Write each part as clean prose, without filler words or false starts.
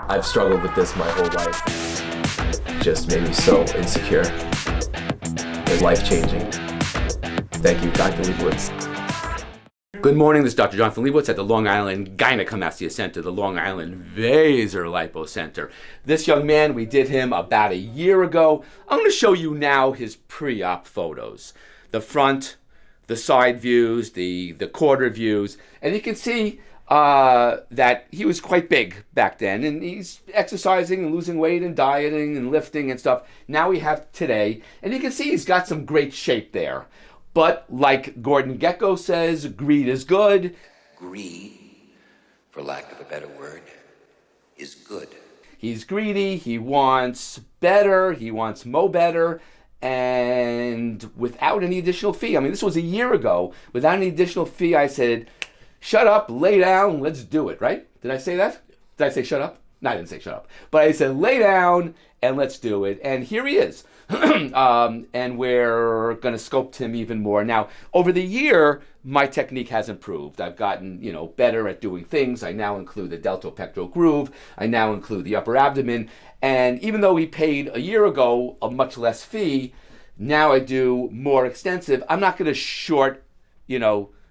I've struggled with this my whole life. It just made me so insecure. It's life-changing. Thank you, Dr. Lebowitz. Good morning, this is Dr. Jonathan Lebowitz at the Long Island Gynecomastia Center, the Long Island VaserLipo Center. This young man, we did him about a year ago. I'm going to show you now his pre-op photos. The front, the side views, the quarter views, and you can see that he was quite big back then, and he's exercising and losing weight and dieting and lifting and stuff. Now we have today, and you can see he's got some great shape there. But like Gordon Gekko says, greed is good. Greed, for lack of a better word, is good. He's greedy, he wants better, he wants mo better, and without any additional fee. I mean, this was a year ago. Without any additional fee, I said, shut up, lay down, let's do it, right? Did I say that? Did I say shut up? No, I didn't say shut up. But I said lay down and let's do it. And here he is. And we're going to sculpt him even more. Now, over the year, my technique has improved. I've gotten, better at doing things. I now include the deltopectoral groove. I now include the upper abdomen. And even though he paid a year ago a much less fee, now I do more extensive. I'm not going to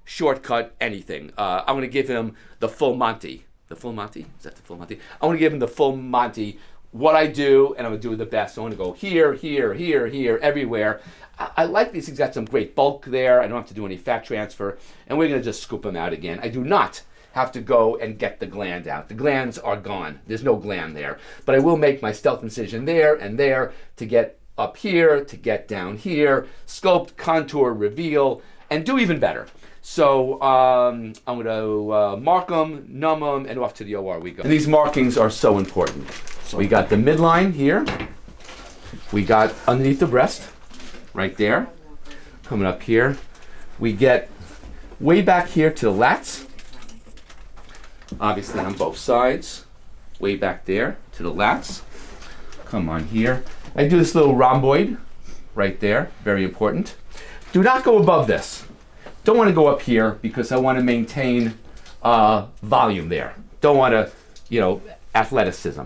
shortcut anything. I'm going to give him the full Monty. The full Monty? Is that the full Monty? I want to give him the full Monty. What I do, and I'm going to do the best. I want to go here, here, here, here, everywhere. I like these. He's got some great bulk there. I don't have to do any fat transfer. And we're going to just scoop him out again. I do not have to go and get the gland out. The glands are gone. There's no gland there. But I will make my stealth incision there and there to get up here, to get down here, sculpt, contour, reveal, and do even better. So I'm going to mark them, numb them, and off to the OR we go. And these markings are so important. So we got the midline here. We got underneath the breast, right there. Coming up here. We get way back here to the lats. Obviously on both sides. Way back there to the lats. Come on here. I do this little rhomboid right there. Very important. Do not go above this. Don't want to go up here because I want to maintain volume there. Don't want to, athleticism.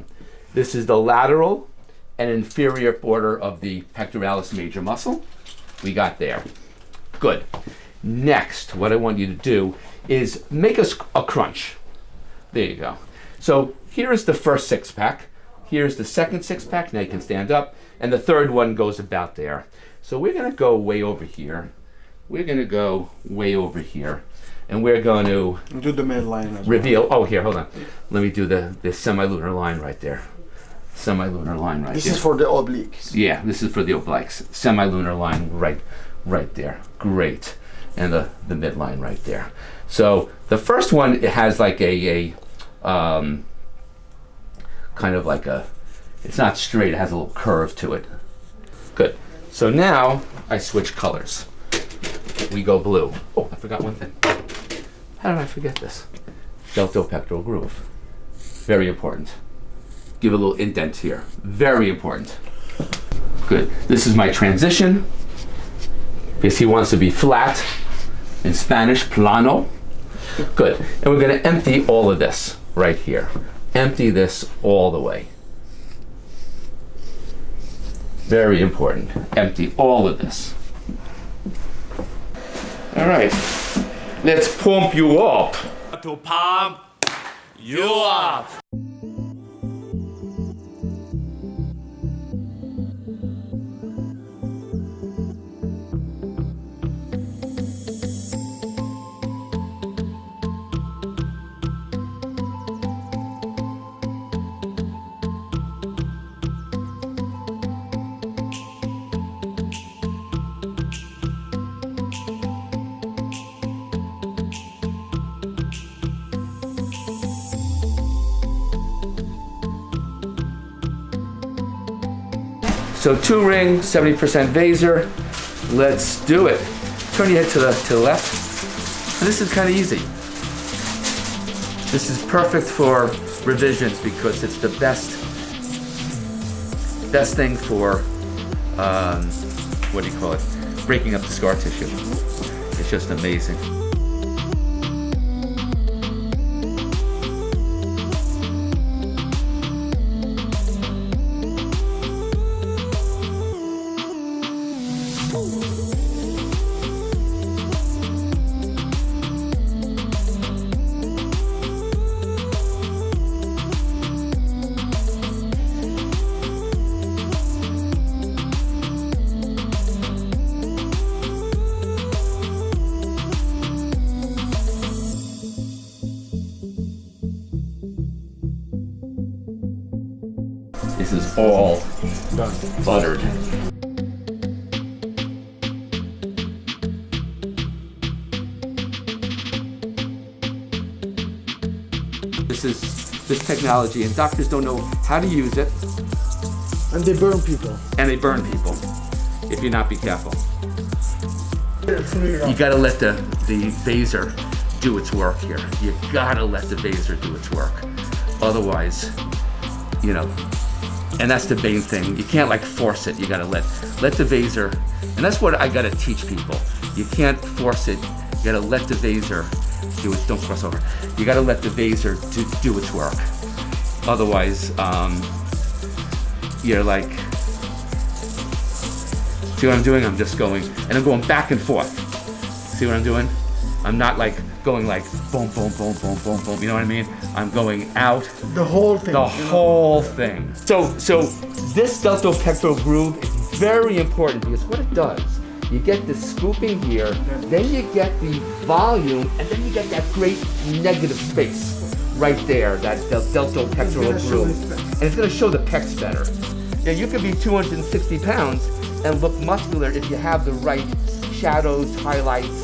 This is the lateral and inferior border of the pectoralis major muscle. We got there. Good. Next, what I want you to do is make a crunch. There you go. So here is the first six-pack. Here's the second six-pack. Now you can stand up. And the third one goes about there. So we're going to go way over here. We're going to go way over here. And we're going to do the midline as reveal. Well. Oh, here, hold on. Let me do the semilunar line right there. Semilunar line right there. This is for the obliques. Yeah, this is for the obliques. Semilunar line right there. Great. And the midline right there. So the first one, it has like a kind of like it's not straight, it has a little curve to it. Good. So now I switch colors. We go blue. Oh, I forgot one thing. How did I forget this? Deltopectoral groove. Very important. Give a little indent here. Very important. Good. This is my transition. Because he wants to be flat. In Spanish, plano. Good. And we're going to empty all of this right here. Empty this all the way. Very important. Empty all of this. All right. Let's pump you up. To pump you up. So 2 ring, 70% Vaser. Let's do it. Turn your head to the left. This is kind of easy. This is perfect for revisions because it's the best thing for what do you call it? Breaking up the scar tissue. It's just amazing. This is all buttered. This technology, and doctors don't know how to use it. And they burn people. And they burn people if you're not be careful. You gotta let the Vaser do its work here. You gotta let the Vaser do its work. Otherwise, you know, and that's the main thing. You can't like force it. You gotta let the Vaser, and that's what I gotta teach people. You can't force it. You gotta let the Vaser do it. Don't cross over. You gotta let the Vaser do its work. Otherwise, you're like, see what I'm doing? I'm just going, and I'm going back and forth. See what I'm doing? I'm not like going like boom, boom, boom, boom, boom, boom. You know what I mean? I'm going out. The whole thing. The whole thing. So this deltopectoral groove is very important because what it does, you get the scooping here, then you get the volume, and then you get that great negative space right there, that deltopectoral groove. And it's gonna show the pecs better. Yeah, you could be 260 pounds and look muscular if you have the right shadows, highlights,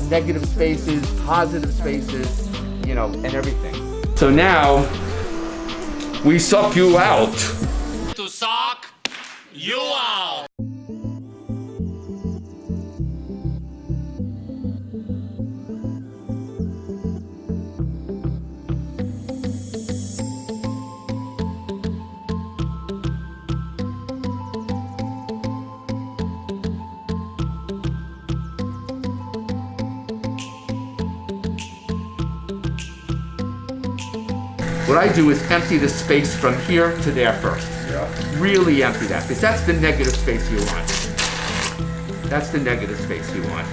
negative spaces, positive spaces, you know, and everything. So now, we suck you out. To suck you out. What I do is empty the space from here to there first. Yeah. Really empty that, because that's the negative space you want. That's the negative space you want.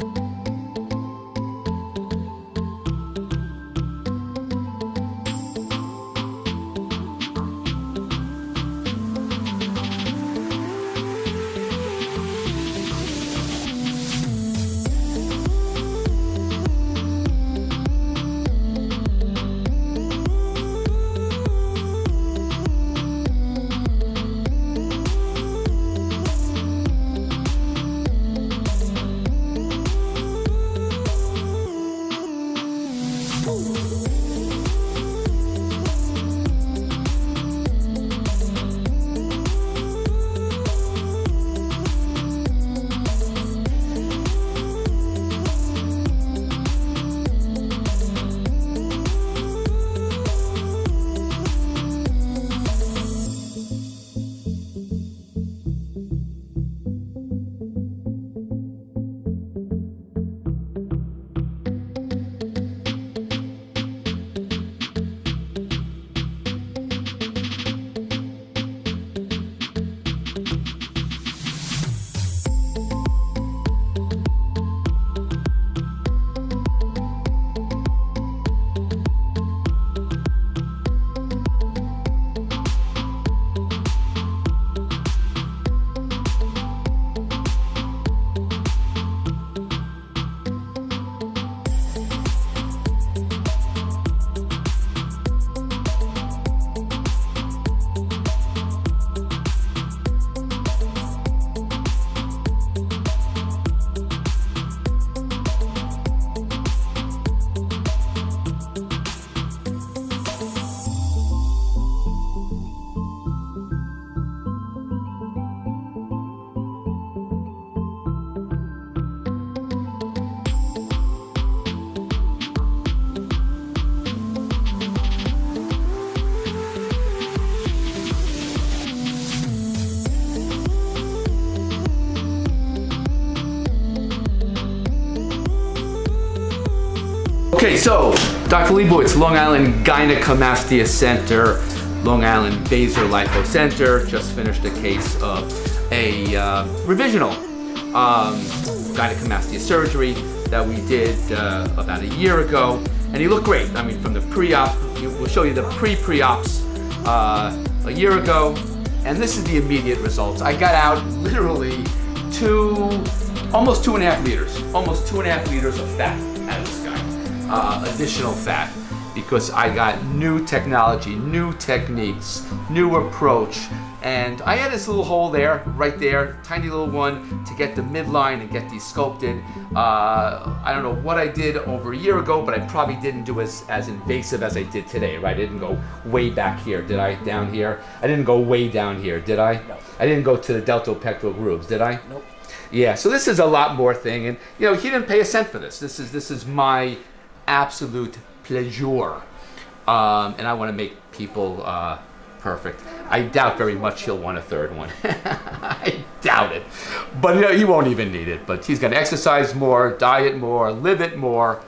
Okay, so Dr. Lebowitz, Long Island Gynecomastia Center, Long Island VaserLipo Center, just finished a case of a revisional gynecomastia surgery that we did about a year ago, and he looked great. I mean, from the pre-op, we'll show you the pre-pre-ops a year ago, and this is the immediate results. I got out literally almost 2.5 liters of fat out of this guy. Additional fat. because I got new technology, new techniques, new approach. And I had this little hole there, right there, tiny little one to get the midline and get these sculpted. I don't know what I did over a year ago, but I probably didn't do as invasive as I did today, right? I didn't go way back here, did I? Down here? I didn't go way down here, did I? No. I didn't go to the deltopectoral grooves, did I? Nope. Yeah, so this is a lot more thing, and you know, he didn't pay a cent for this. This is my absolute pleasure, and I want to make people perfect. I doubt very much he'll want a third one. I doubt it, but you know, he won't even need it. But he's going to exercise more, diet more, live it more,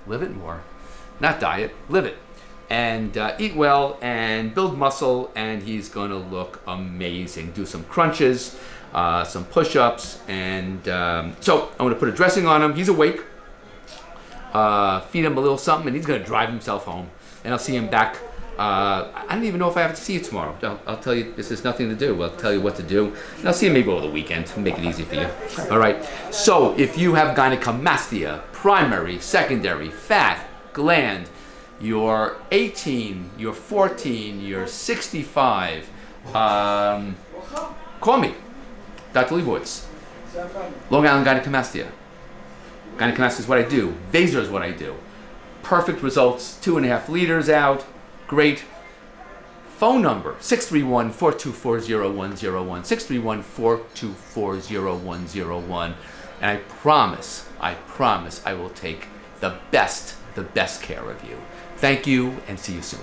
not diet, live it, and eat well and build muscle, and he's going to look amazing. Do some crunches. Some push-ups, and so I'm going to put a dressing on him. He's awake. Feed him a little something, and he's going to drive himself home. And I'll see him back. I don't even know if I have to see you tomorrow. I'll tell you, this is nothing to do. I'll tell you what to do. And I'll see you maybe over the weekend. Make it easy for you. All right. So if you have gynecomastia, primary, secondary, fat, gland, you're 18, you're 14, you're 65, call me. Dr. Lebowitz. Long Island Gynecomastia. Gynecomastia is what I do. Vaser is what I do. Perfect results. 2.5 liters out. Great. Phone number 631-424-0101. 631-424-0101. And I promise I will take the best care of you. Thank you, and see you soon.